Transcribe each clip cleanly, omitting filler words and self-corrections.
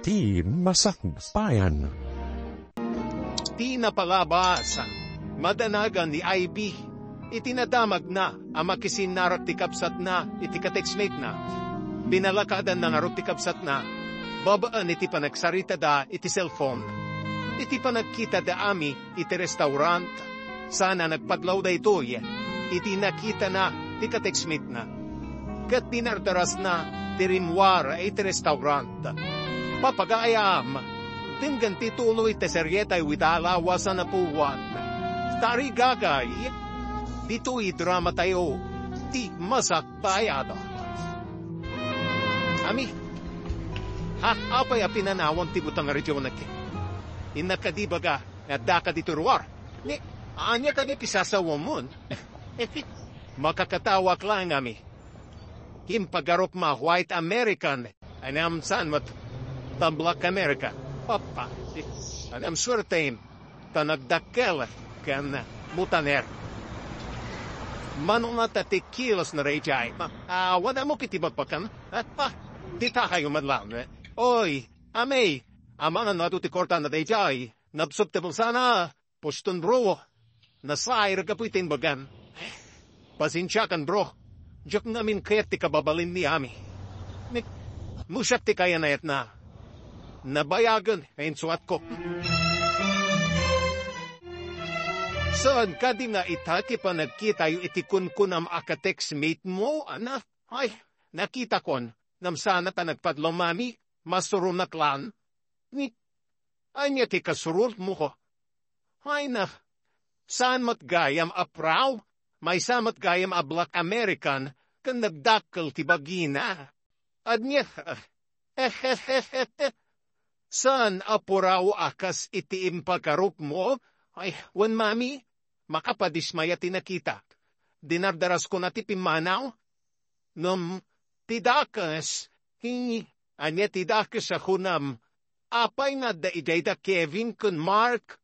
iti masakbayan. Ti napalabasan, madanagan ni IB, itinadamag na, ang makisinarak ti kapsat na, iti katexmate na, binalakadan na ngarot ti kapsat na, babaan iti panagsarita da, iti cellphone, iti panagkita da ami, iti restaurant, sana nagpadlaw da ito'y, iti nakita na, iti katexmate na, kat dinardaras na, iti rimwar, iti restaurant, papagayam, tinggan ti tuloy te seryetay widalawasan na puwan. Tari gagay, dito'y drama tayo, ti masakbayada. Ami, apay a pinanawan ti butang region na kin. Inakadibaga, nadaka dito ruwar. Ni, anya ka ni pisasawa mo. Makakatawak lang ami. Himpagarop ma white American, anam san mat Black America. Papa, anam swerte tanagdakkel kan mutaner. Manong natatik kilos na rejay. Wala mo kitibag pa kan? Di tayo madlang. Oy, amay, amana natutikorta na rejay. Nabsubtable sana, postun bro. Nasayr ka po'y tinbagan. Pasensya kan bro. Diyak namin kaya't ti kababalin ni ami. Musyak ti kaya na na. Nabayagan, ayun suat ko. Saan ka di nga itaki pa nagkita yung itikun-kunam akatex-mate mo, ana? Ay, nakita kon, nam sana ta nagpadlo mami, masuro na klan. Ni, anya ti kasurul mo ko. Ay na, saan matgayam apraw? May samat gayam a Black American, kan nagdakkel ti bagina. Adnya, saan apuraw akas iti impakarup mo? Ay, wan mami, makapadismaya tinakita. Dinardaras ko na ti pimanaw. Num, tidakas, anya tidakas ako nam, apay na da idayda Kevin kun Mark.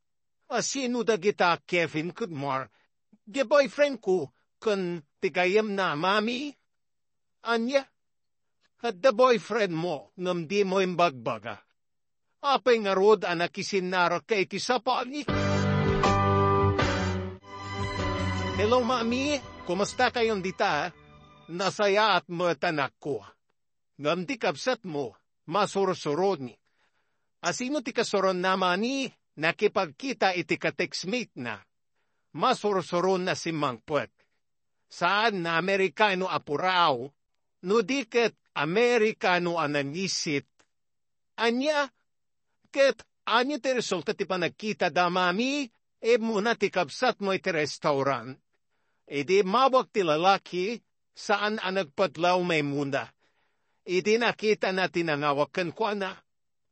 Sino da kita Kevin kun Mark? Di boyfriend ko, kun tigayam na mami. Anya, at the boyfriend mo, num di mo imbagbaga. Apay nga rod anak isinara kay kisapani. Hello, mami. Kumusta kayong dita? Nasaya at matanak ko. Ngam di kapsat mo, masursurod ni. Asino ti kasuron naman ni, nakipagkita iti ka-textmate na. Masursuron na si Mangpwet. Saan na Amerikano apuraw, no diket Amerikano ananisit. Anya, ket anya ti resulta ti panagkita da mami, muna ti kapsat mo iti restaurant. Di mawag ti lalaki, saan ang nagpadlaw may muna. Di nakita na tinangawakan ko na,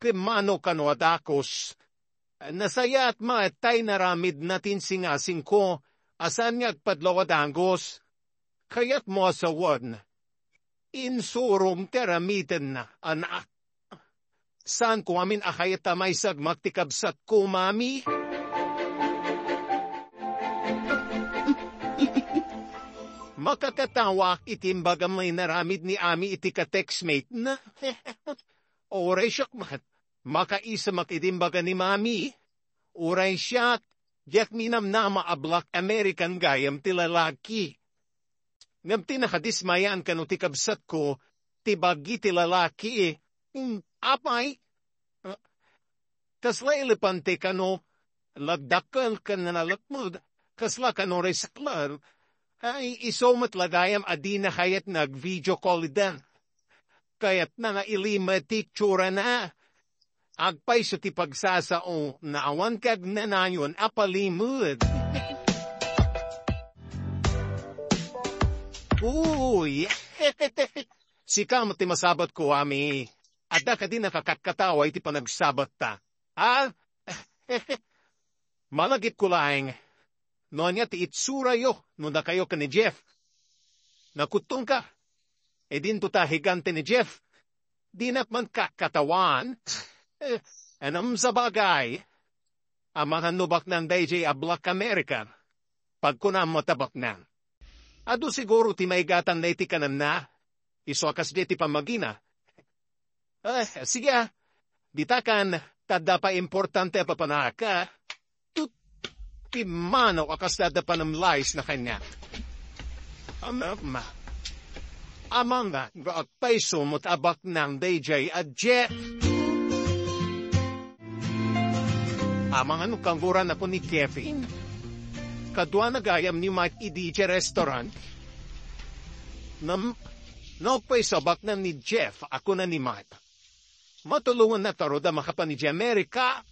kimano kanwadakos. Nasaya at maatay naramid natin singasing ko, asan nga agpadlaw adangos. Kaya't mo asawan. Insurong teramiden na, anak. Saan ko amin akayat may sagmak ti kabsat ko, mami? Makakatawa itimbaga may naramid ni ami iti ka-textmate na. Oray siyak mat. Makaisa makitimbaga ni mami. Oray siyak. Diyak minamnama a Black American gayam ti lalaki. Ngam tinakadismayan ka no ti kabsat ko, ti bagi ti lalaki apay. Kasla ilepante ka no, lagdakal ka na nalakmod, kasla ka no resaklar, ay isomat lagayam adi na kayat nag-video call dan. Kayat na nga ilima ti tsura na. Agpay sa ti pagsasao na awan kag nanayon apalimud. Uy, sika mo ti masabat ko, ami. Adda ka din nakakatkatawa iti panagsabat ta. Malagit ko lang. No niya ti itsura yo, no na kayo ka ni Jeff. Nakutong ka. Dinto ta higante ni Jeff. Di na man kakatawan. Anam sa bagay. Amahan nubak ng DJ a Black American. Pagkunam matabak na. Ado siguro ti maigatan na iti kanan na. Iso akas di ti pamagina. Sige Ditakan, tada pa importante pa panaka. Tuti mano kakastada pa ng lies na kanya. Ama. Amang nga, agpay sumot abak ng DJ at Jeff. Amang ano kangguran ako ni Kevin. Kadwa nagayam ni Mike i-DJ restaurant. Napay sabak na ni Jeff, ako na ni Mike. Matulungan na taro da makapani di Amerika.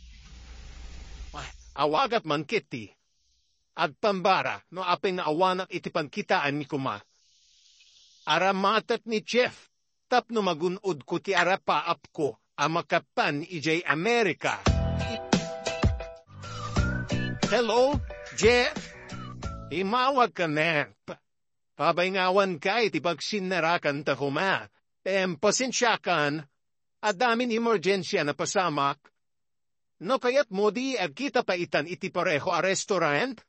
Awagat man kiti. At pambara, no apeng na awanak itipan kitaan ni kuma. Aramatat ni Jeff, tapno magunod ko ti arapaap ko, amakapan ijay Amerika. Hello, Jeff? Imawag ka na. Pabayngawan ka itibag sinarakan ta kuma. Pasensyakan, adamin emergensya na pasamak. No kayat mo di agkita pa itan iti pareho a restaurant?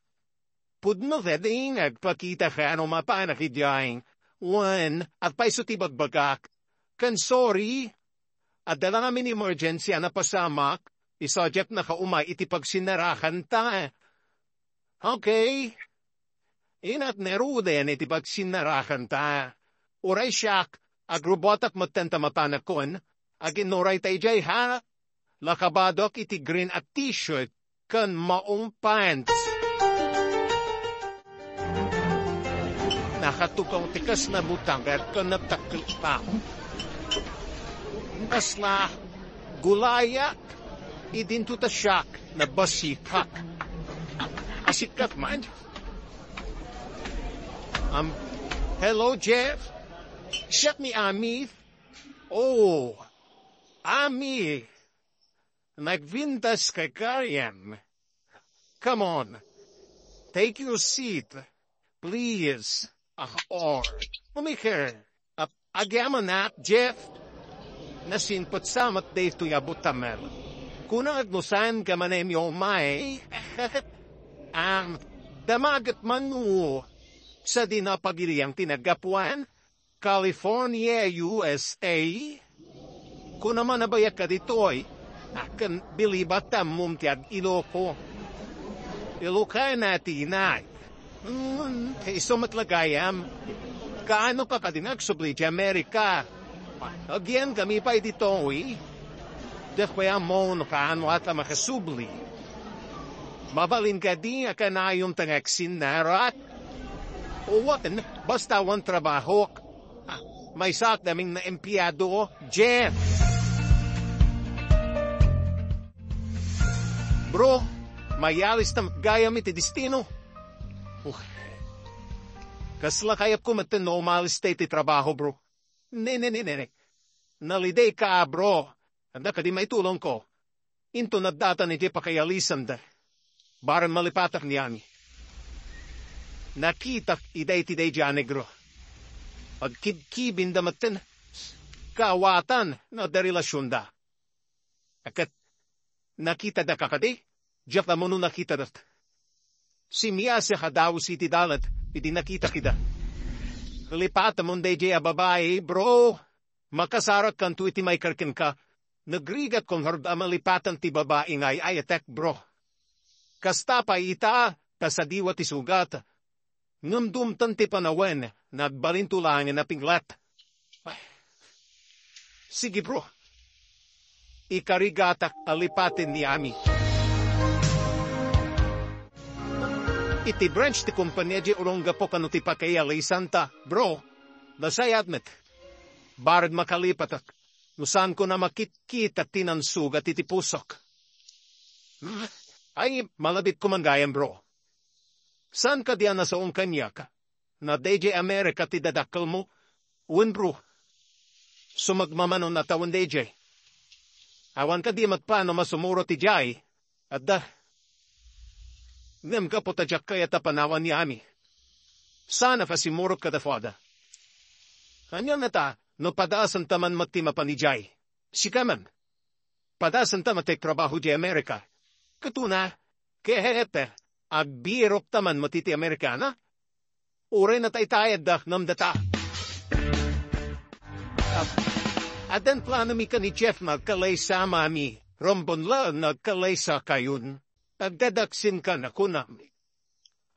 Pudno veding agpakita ka ano mapanakidyaing. One, at paiso ti bagbagak. Kan sorry, at dala namin emergency na pasamak, isojep na kaumay iti pagsinarakan ta. Okay. Inat neruden iti pagsinarakan ta. Uray siyak, agrubotak matenta mapanakon, aginuray tayo jay ha. Lakabadok iti green at t-shirt, kan maong pants. Nakatukaw tikas na butang at kanaptakil pa. Kasla, gulayak, idinto ta siyak na basikak. Asikat man. Hello, Jeff? Siyak ni Ami? Oh, Ami. Nagvintas kay Karian. Come on. Take your seat. Please. Or, umikir. Agyaman na, Jeff. Nasinpot samat dito yabutamel. Kuna agnusan ka manem yung may. Damagat manu. Sa dinapagiliang tinagapuan, California, USA. Kuna man nabayak ka dito'y, akan bilibatam mumtiag iloko. Ilokay natin ay. Iso matlagayam. Kaano pa kadinagsubli di Amerika? Again kami pa dito eh. Dekwaya mo no kaano at makasubli. Mabalin ka di akanayong tangaksin narat. O watan, basta wan trabaho. May sak naming na empleyado, Jeff. Bro, mayalis na gayam iti destino. Kasla kayap ko normal state trabaho, bro. Ne. Naliday ka, bro. Anda ka di may tulong ko. Into na data ni di pa kayalisan da. Baran malipatak niyami. Nakita iday tiday dyan negro. Pagkibkibin da matin. Kawatan na da relasyon da. Akat nakita da kakadi. Diyak na mo nung nakita dat. Si Mia sa kadaw si Tidalat, hindi nakita kita. Lipata mo DJ a babae, bro. Makasarat kan tu iti may karkin ka. Nagrigat kong harda malipatan ti babae ngay ay attack, bro. Kasta pa ita, kasadiwa ti sugat. Ngamdumtan ti panawen, nagbalintulangin na pinglat. Sige, bro. Ikarigatak alipatin ni Ami. Iti branch ti kumpanya di ulongga po kanu ti pakayalay santa. Bro, nasay admit. Barad makalipatak. Nusan ko na makikita tinansugat iti pusok. Ay, malabit ko man gayam, bro. San ka diyan na sa kanya ka? Na DJ America ti dadakal mo? Uwin, bro. Sumagmamanon na tawon DJ. Awan ka di matpano masumuro ti Jai. At nem ka po tadyak kaya tapanawan ni Ami. Sana pasimurot ka da fada. Kanya na ta, no padasan taman matima pa ni Jai. Sikaman. Padasan ta matek trabaho di Amerika. Katuna, kehete, agbirok taman matiti Amerikana. Ure na taytayad da namdata. At ang plano mi ka ni Jeff nagkalaysa, mami. Rombon lang nagkalaysa kayon. Nagdadaksin ka na kunami.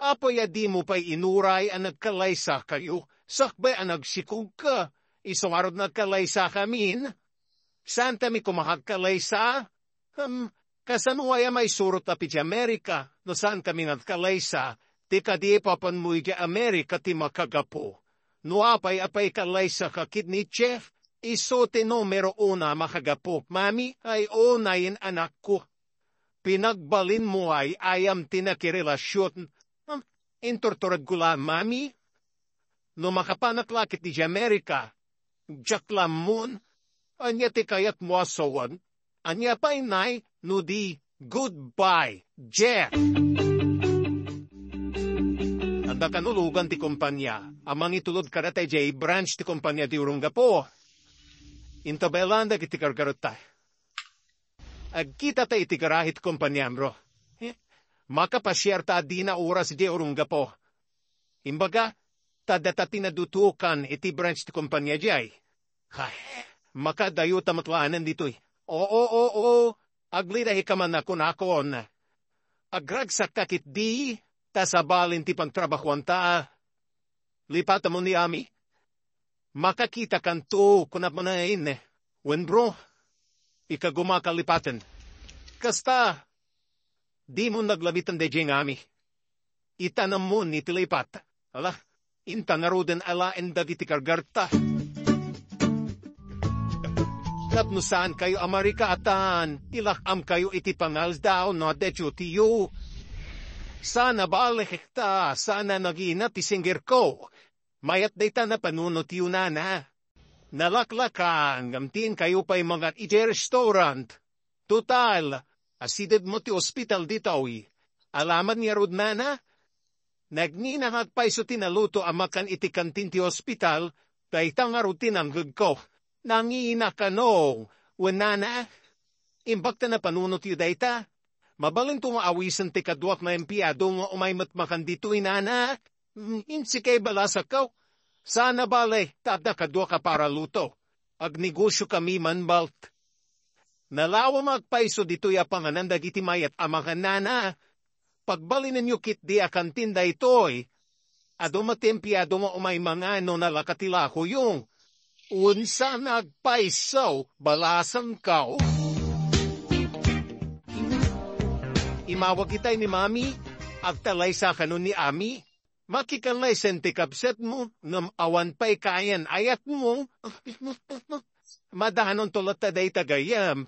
Apoy di mo pa'y inuray ang nagkalaysa kayo. Sakbay ang nagsikog ka. Isang araw nagkalaysa kamin. Saan mi kumahagkalaysa? Kasanuaya may surot na piti Amerika. No saan kami nagkalaysa? Ti kadi papanmuy di Amerika ti makagapo. No apay kalaysa kakid ni Jeff. Isote numero una makagapo. Mami, ay unayin anak ko. Pinagbalin mo ay ayam tinakirelasyon. Intortorad gula, mami. No makapanaklakit di Amerika. Jaklam mon. Anya ti kayat mo asawan. Anya pa inay, no di goodbye, Jeff. Anda kanulugan ti kumpanya. Amang itulod karate jay branch ti kumpanya di Urungapo. Intabelanda kiti kargarotay. Agkita ta itikarahit kumpanya bro. Makapasyerta di na oras di Urungapo. Imbaga, tadata tinadutukan iti branch ti kumpanya jay. Makadayo tamatlanan dito'y. Oo. Aglidahi ka man ako nakon. Agragsak kakit di, tasabalin ti pagtrabahuan ta. Lipata mo ni Ami. Makakita kan to kunap manain. Wen bro, ikagumakalipatan. Kasta, di mo naglabitan de jeng Ami. Itanam mo ni tilipat. Ala, inta naruden ala endagiti kargarta. Napnusan kayo Amerika atan, ilakam kayo iti pangals daw no decho tiyo. Sana balik ta, sana nagina ti singgir ko. Mayat data na panunot yun na. Nalaklakan, gamtin kayo pa'y mga iti restaurant. Total, asidid mo ti hospital dito'y. Alaman niya rod na. Nagninangag pa'y so tinaluto amakan iti kantin ti hospital, tay tanga rutin ang ko. Nangina ka no, wenana. Imbakta na panunot yu data. Mabalin tumaawisan ti kadwak na empleyado nga umay matmakan dito inana. Insi kay balasa ka. Sana bale, tada kadwa ka para luto. Agnegosyo kami man balt. Nalawa magpaiso dito ya pangananda giti mayat amakan nana. Pagbalin ninyo kit di akan tinda ito'y. Ado matempiado nga umay mga no nalakatila ko yung. Unsa nagpaiso, balasan ka. Imawag kitay ni Mami, agtalay sa kanon ni Ami. Makikanlay sente kapset mo, nam awan pa'y kayan ayat mo. Madahanon tulad taday tagayam.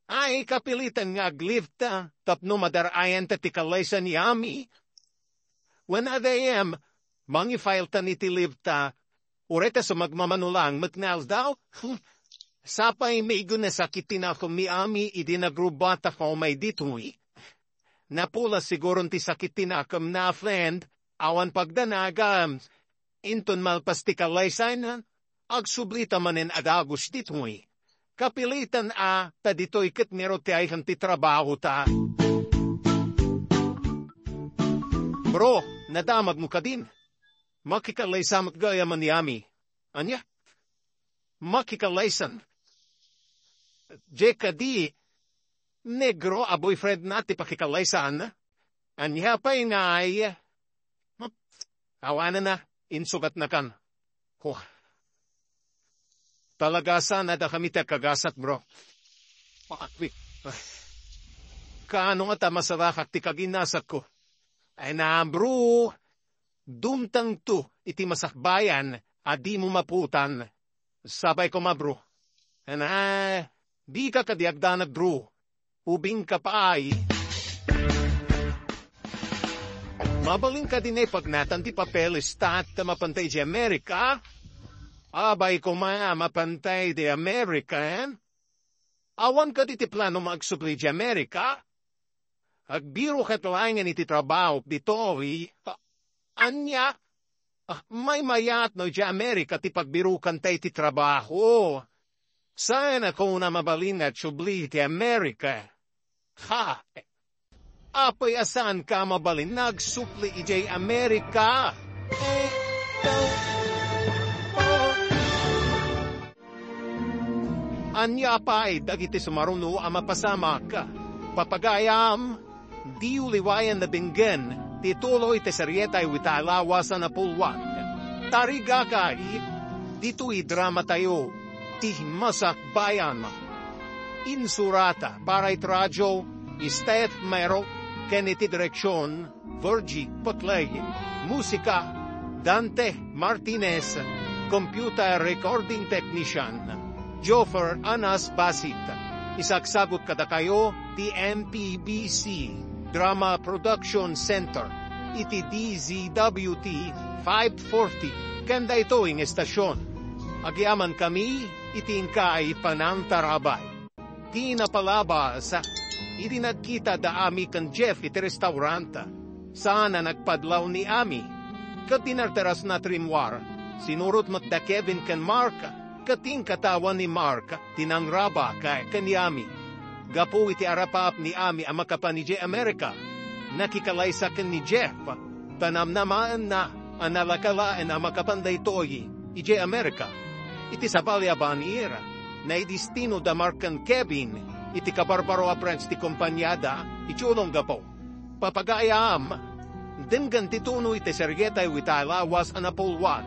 Ay, kapilitan nga aglifta, tapno madarayan tatikalay sa ni Ami. When adayam, mangi-file ta ni tilifta, ureta sa magmamanulang matnals daw. Sapay may gunasakitin ako mi Ami, idinagrubata ko may dito'y. Napula siguro ti sakitin akam na friend, awan pagdanagam. Inton malpastikalay sana, agsublita manen adagos dito'y. Kapilitan ta dito'y kitmero ti ay ti trabaho ta. Bro, nadamag mo ka din. Makikalaysamat gaya man ni Ami. Anya? Makikalaysan. Jeka di, negro a boyfriend na ti pakikalaysan. Anya pa'y nga ay, awanan na, insugat na kan. Talaga sana da kami kagasat bro. Kaano nga ta masarakak ti kaginasat ko. Ay na bro, dumtang to iti masakbayan, adi mo maputan. Sabay ko ma bro. Di ka kadiagdanag bro. Ubing ka pa ay. Mabaling ka din pag natan ti papel stat ta mapantay di Amerika. Abay ko mapantay di American. Awan ka di ti plano magsupli di Amerika. Agbiro ka talayan iti trabaho dito. Anya, may mayat no di Amerika ti pagbirukan tayo ti trabaho. Sana ko na mabalin at subli ti Amerika. Apoy asan ka mabalin nagsupli ijay Amerika? Anya pa ay dagiti sumaruno ang mapasama ka. Papagayam, di uliwayan na binggan, tituloy te serietay witalawasan na pulwat. Tariga kay, dito'y drama tayo, ti masak bayan. Insurata, para itradyo, Steph Mero, Kennedy Direksyon, Virgie Putlay, Musika, Dante Martinez, Computer Recording Technician, Joffer Anas Basit. Isaksagot kada kayo, TMPBC, Drama Production Center, iti DZWT 540, kanda ito'ing estasyon. Agyaman kami, itingkay panantarabay. Di napalabas, iti nagkita da ami kan Jeff iti restauranta. Sana nagpadlaw ni ami. Kat dinarteras na trimwar, sinurot mat da Kevin kan Mark. Kating katawan ni Mark, tinangraba kay kanyami. Gapo iti arapap ni Ami ang makapan ni J. America. Nakikalaysa kan ni Jeff. Tanamnamaan na analakalaan ang makapanday toyi, J. America. Iti sapalya ba ni Ira, na idistino da Mark kan Kevin, iti kabarbaro a friends ti kompanyada, ichulong gapo. Papagayam, denggan tituno iti sergetay witalawas anapulwat.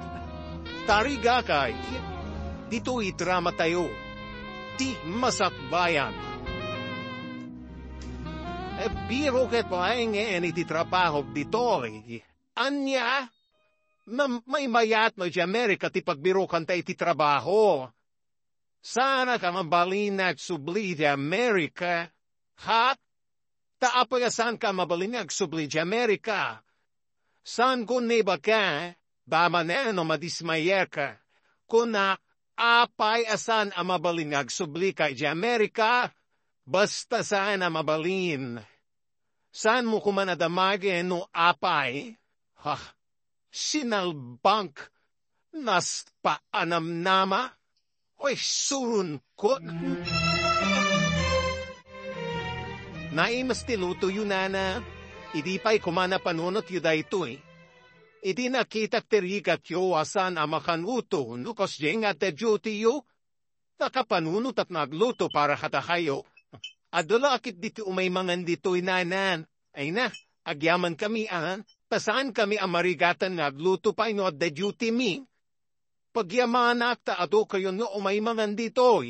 Tariga kay, dito itrama tayo, di masakbayan. Biro ket paenge iti trabaho dito. Anya, may mayat mo di Amerika ti pagbiro kanta iti trabaho. Sana ka mabalinag subli di Amerika. Ha? Taapayasan ka mabalinag subli di Amerika. San kung neba ka, bamaneno madismayer ka. Kuna apay asan ang mabalingag subli kay di Amerika, basta saan ang mabalin. Saan mo kumanadamage no apay? Ha, sinalbank, nas paanamnama, oy surun ko. Naimas tiluto yun na, idi pa'y kumana panunot yu da ito eh. Iti nakita terigat yo asan amakanuto, nukos jeng at duty yo. Nakapanunot at nagluto para katakayo. Adulakit dito umay mangan dito inanan. Ay na, agyaman kami pasaan kami amarigatan nagluto pa ino at duty mi. Pagyamanak ta ato kayo no umay mangan dito.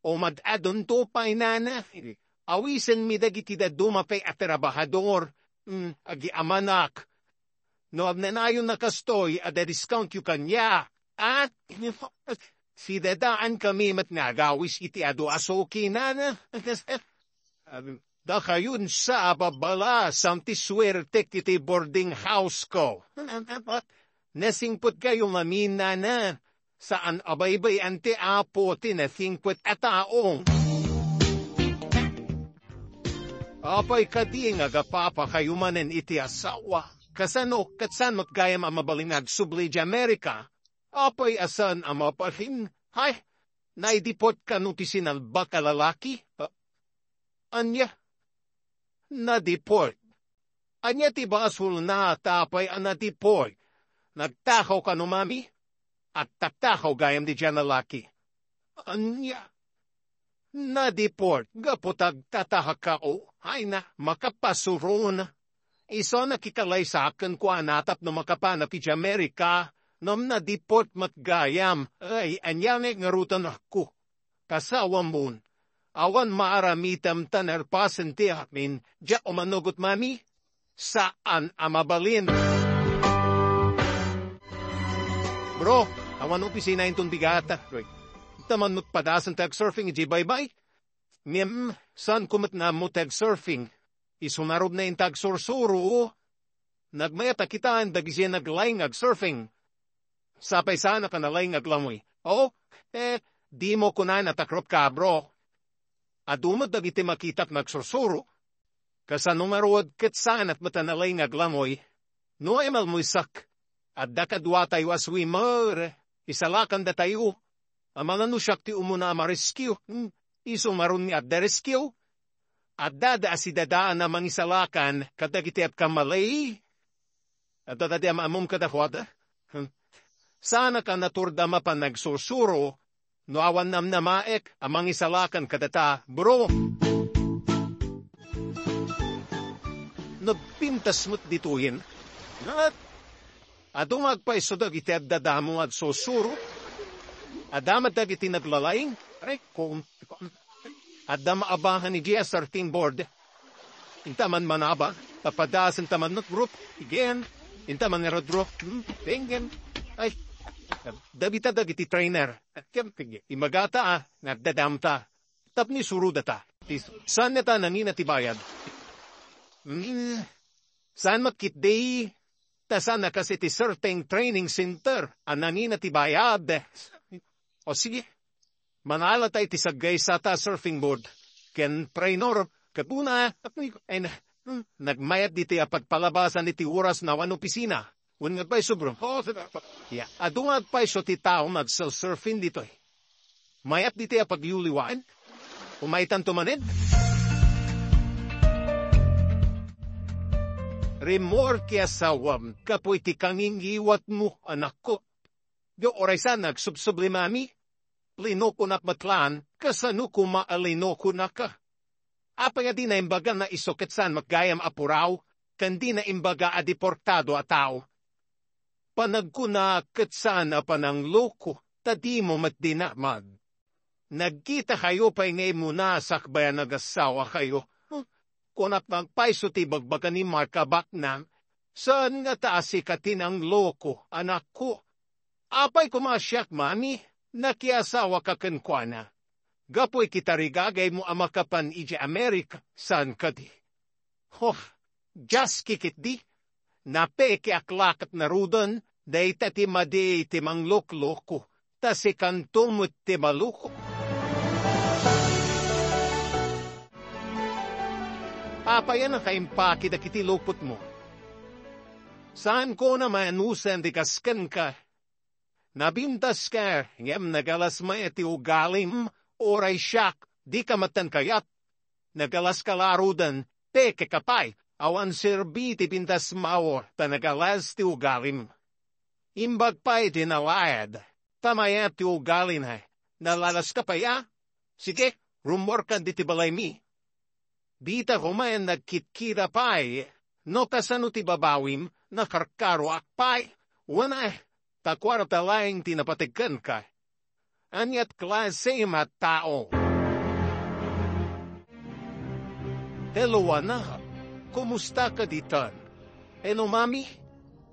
O madadon to pa inana. Awisen mi dagiti da dumapay at trabahador. Agyamanak. No abnanayon na kastoy at discount yu kanya. At si dadaan kami matnagawis iti ado asoki na. Da kayun sa ababala samti swerte kiti boarding house ko. Nasingput kayo mamina na. Saan abaybay ante apo tinasingput ataong. Apay kading agapapa kayo manen iti asawa. Kasano katsan matgayam ang mabalinag subli di Amerika, apay asan ang mapahin, hay, naidipot ka nung tisinalba ka lalaki? Anya? Nadipot. Anya tiba asul na tapay ang nadipot. Nagtakaw ka no mami? At tatakaw gayam di dyan lalaki. Anya? Nadipot. Gapotag tatahak ka o, hay na, makapasuron. Iso nakikalay sa akin ko anatap na makapanap iti Amerika, nam na dipot matgayam, ay anyanek nga rutan ako. Kasawam mo, awan maaramitam tanarpasan ti amin, diya umanugot mami, saan amabalin? Bro, awan upisina itong bigata. Taman mo't padasan tag-surfing, iti bye-bye. Saan kumat na mo tag-surfing? Isunarob na yung tag-sursuro. Nagmayat akitaan dagisi naglayng ag-surfing. Sapay sana ka nalayng aglamoy. Oh, di mo kunan atakrop ka, bro. Adumad dagiti makitak nagsursuro. Kasanong maruod kitsan at matanalayng aglamoy. No emal mo isak. At dakadwa tayo aswimmer. Isalakan da tayo. Amalano siyak ti umuna amarescue. Isumaron ni at rescue. At dada asidadaan na mangisalakan kadagitiap kamalay. At dadadiam amom kadakwada. Sana ka naturdama pa nagsusuro No awan nam namaek, amang isalakan kadata, bro. Nagpintas mo't dituhin. At adong agpaisodag iti adadamo at susuro. Adamat dag iti naglalaing. Adam abahan ni Gia 13 board. Intaman manaba. Tapadasan taman not group. Again. Intaman nero group. Tengen. Ay. Dabita dag iti trainer. Imagata nadadamta. Tapni surudata. Saan neta nangina ti bayad? Saan makitday? Tasan na kasi ti certain training center. Anangina ti bayad. O sige. Manala tayo ti sagay sa ta surfing board. Ken trainer. Kapuna. Nagmayat di ti apagpalabasan iti oras na wan opisina. Wan nga pa'y sobrang. Yeah. Adu nga pa'y so ti tao mag-surfing dito eh. Mayat di ti apagyuliwaan. Umaitan tumanid. Remorke asawam, kapoy ti kangingiwat mo, anak ko. Yo oraysan nagsubsublimami, lino ko nakmatlaan, kasano ko maalino ko na ka. Apa nga di na imbaga na isoketsan magayam apuraw, kandi na imbaga adiportado a tao. Panagkuna ketsan a panang loko, tadi mo matdinamad. Nagkita kayo pa'y ngay muna sakbayan nagasawa kayo. Kunap ng paiso ti bagbaga ni Markabak na, saan nga taasi katinang loko, anak ko? Apay kumasyak, mami, nakiasawa ka kenkwana. Gapoy kita rigagay mo amakapan iji Amerika, saan ka di? Just kikit di. Napeke aklakat na rudan, day tati madi ti manglok-loko, tasi kantumut ti maluko. Papayan ang kaimpaki da kiti lupot mo. Saan ko na manusan di kaskan ka? Nabintas ka, ngem nagalas ma iti ugalim, oray siyak, di ka matan kayat. Nagalas kalarudan, teke kapay, awan serbi ti pintas mao, ta nagalas ti ugalim. Imbag pa'y dinalayad, tamayat ti ugalin hay, nalalas ka pa ya? Sige, rumor ka di ti balay mi. Bita kumayan nagkitkira pa'y, no kasano ti babawim, nakarkaro akpay, wana, takwarta laing tinapatigan ka. Anyat klase mat tao. Hello anak, kumusta ka ditan? Hello mami,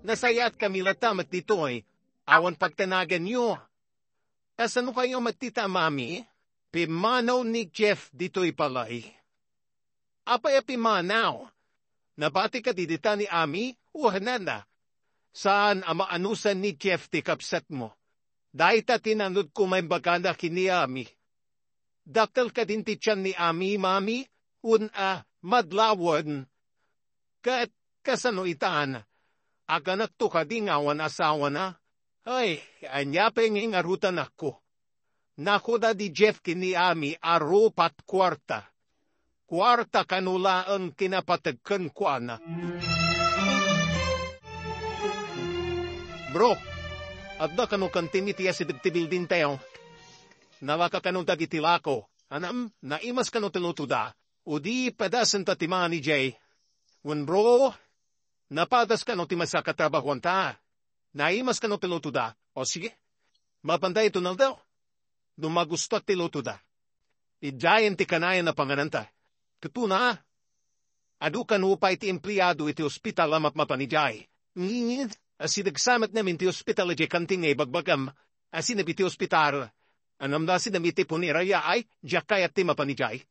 nasayat kami latamat dito'y, awan pagtanagan nyo. Kasano kayo matita mami? Pimanaw ni Jeff dito'y palay. Apay apimanaw, nabati ka didita ni Ami, uhanana. Saan ama anusan ni Jeff ti kapsat mo? Dahil ta tinanod ko may bagana kini Ami. Daktal ka din ti tiyan ni Ami, mami, madlawan. Kasano itaan, aganak to ka di ngawan asawa na. Ay, anyapeng ingarutan ako. Nakuda di Jeff kini Ami arupat kwarta. Kwarta kanulaan kinapatagkan kwa na. Bro, adda kanu kantiniti si dagtibil din tayo. Nawaka kanu dagitilako. Anam, naimas kanu tilutuda. Udi padasan tatima ni Jay. Wen bro, napadas kanu timasakatrabahuan ta. Naimas kanu tilutuda. O sige, mapanday ito na daw. Dumagusto at tilutuda. Idayan ti kanayan na pangananta. Katuna, adu kanupay ti empleyado iti ospital amat mapanijay. Ngingid, asidagsamat namin ti ospital iti kantingay bagbagam, asinab iti ospital. Anam na sinam iti puniraya ay, jakay at ti mapanijay.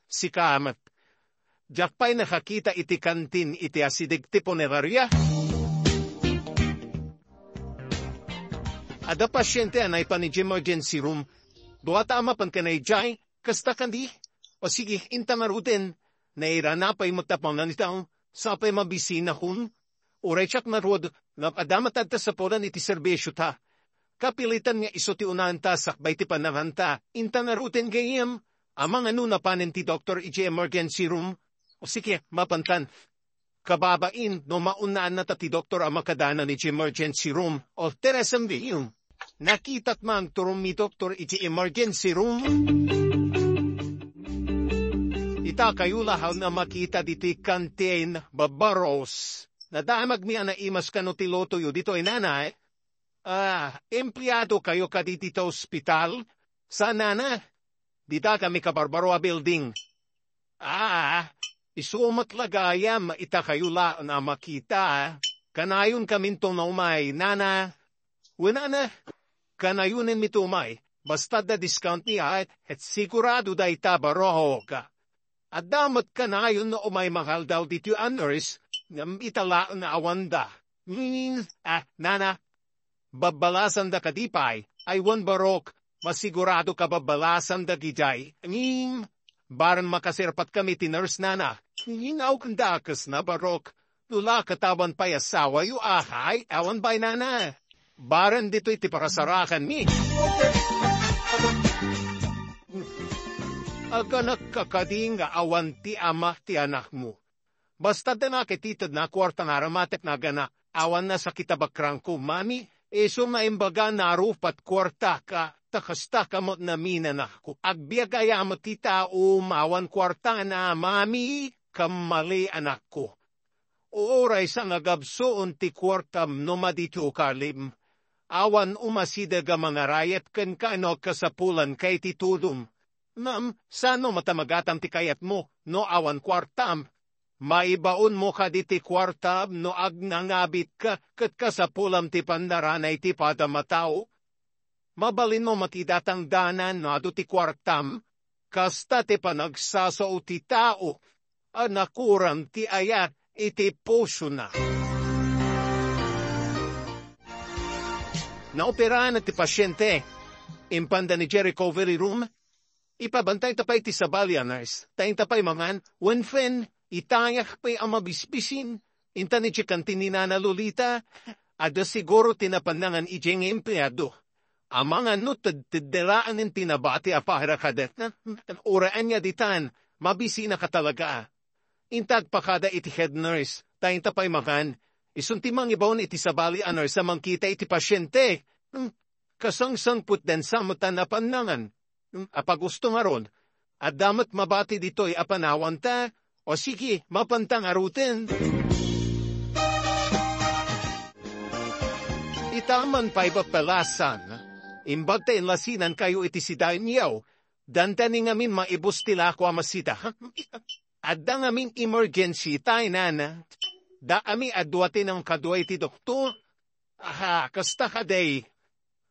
Sikamat, jakpay nakakita iti kantin iti asidig ti puniraya. Ada pasyente anay panij emergency room, duwata amapan kanayjay, kasta kandi. O sige, intamarutin, nairanapay magtapang na nitaw, sapay mabisina kun, uray siyak narod, napadamat at sa poran iti serbesyo ta. Kapilitan nga iso ti unahan ta, sakbay ti panahan ta, intamarutin gayam, amang ano na panin ti doktor iti emergency room. O sige, mapantan, kababain, no maunaan na ta ti doktor ang makadana iti emergency room, o teresam di yun. Nakita't mang turong mi doktor iti emergency room. Ita kayo lahal na makita diti kantin babaros. Nadamag mi na imas kano ti lotoyo dito nanay. Empleyado kayo ka diti ta ospital? Sana na? Dita kami kabarbaroa building. Isumat lagayam ita kayo la na makita. Kanayon kaminto na umay, nana. Wala na. Kanayunin mi tumay. Basta da discount niya at sigurado da ita baroho ka. At damat kanayon na umay mahal daw dito ang nurse ng itala na awanda. Nana. Babalasan da kadipay. Ay wan barok. Masigurado ka babalasan da gijay. Baran makasirpat kami ti nurse nana. Hinaw kandakas na barok. Lula katawan pa'y asawa yu ahay. Awan ba'y nana. Baran dito iti parasarakan mi. Aga nakakading awan ti ama ti anak mo. Basta da nakititad na kwartang aramatek na gana. Awan na sa kitabakrang ko, mami. Iso maimbaga narupat kwarta ka. Takasta kamot na mina na ko. Agbiagaya mo ti tao mawan kwarta na, mami. Kamali anak ko. Oray sa nagabsoon ti kwartam no madito kalim. Awan umasidaga mga rayat kan kano kasapulan kay titudum. Ma'am, sano matamagatam ti kayat mo, no awan kwartam. Maibaon mo ka di ti kwartam, no agnangabit ka, kat kasapulam ti pandaranay ti padamatao. Mabalin mo matidatang danan no adu ti kwartam, kasta ti panagsaso ti tao, anakuram ti ayat iti puso na. Naoperahan ti pasyente, impanda ni recovery room, ipabantay tapay ti sabalya nurse, tayin tapay mangan, wenfen, itayak pa'y amabisbisin, inta ni chikantin ni Nana Lolita, ada siguro tinapanangan ijeng empleyado. Amangan no tadderaan ng tinabati apahara kadet na, oraan niya ditan, mabisi na katalaga. Intag pakada iti head nurse, tayin tapay mangan, isuntimang ibaon iti sabali nurse sa mangkita iti pasyente. Kasangsangput den samutan na panangan. Apagusto nga ron, at damat mabati dito'y apanawan ta, o sige, mapantang arutin. Itaman pa'y bapalasan, imbag ta inlasinan kayo iti sidayin niyaw, dandaning amin maibus tila ako amasita. At da ngamin emergency tayo nana, da ami adwatin ang kadwa iti doktor. Kasta ka day.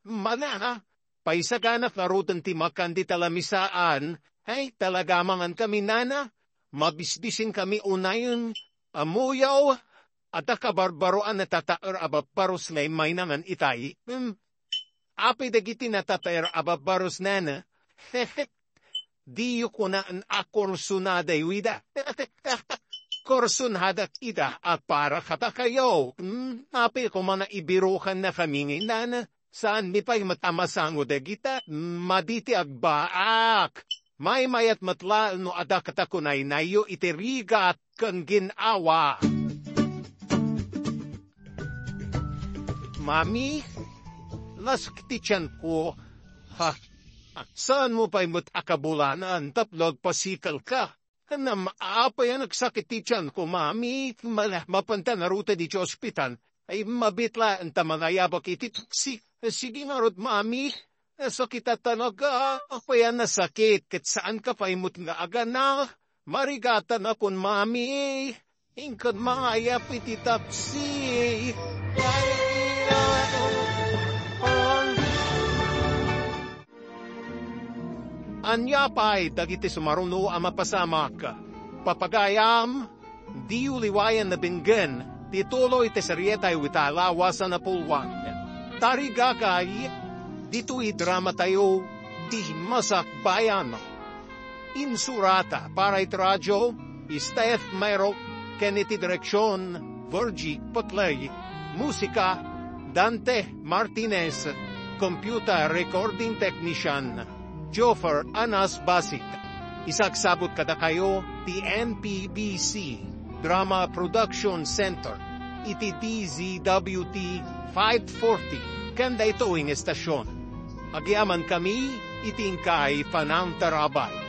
Mana, paisaganak narutan ti makan di talamisaan, ay talaga mangan kami nana, mabisbisin kami unayon, amuyaw, at akabarbaroan na tataer ababaros na may nangan itay. Api dagiti na tataer ababaros nana, diyo ko na ang akorsunaday wida. Korsunhadak ida at para kata kayo. Api ko mana ibirukan na kami nana. Saan mi pa'y matamasango de gita, maditi agbaak. May mayat matla no adakata kunay nayo itirigat kan ginawa. Mami, laskitichan ko, saan mo pa'y matakabulan taplog pasikal ka? Na maapay ang nagsakitichan ko, mami, mapanta na ruta di ospital. Ay mabitla ang tamanayabak iti tuksi. Sige nga rod, mami. Sakit at talaga. Ako yan nasakit. Kat saan ka pa imut nga aga na? Marigata na kun, mami. Ingkad mga ayap iti tapsi. Anya pa'y dagiti sumaruno ang mapasamak. Papagayam, di uliwayan na binggan. Tituloy te serietay witalawasan na pulwan. Tariga kay, dito'y drama tayo, di masakbayan. Insurata para itradyo, Steph Mayro, Kennedy Direksyon, Virgie Patlay, Musika, Dante Martinez, Computer Recording Technician, Joffer Anas Basic. Isaksabot kada kayo, TNPBC, Drama Production Center, iti DZWT 540, kanda ito ing estasyon. Agyaman kami, itingkay panantarabay.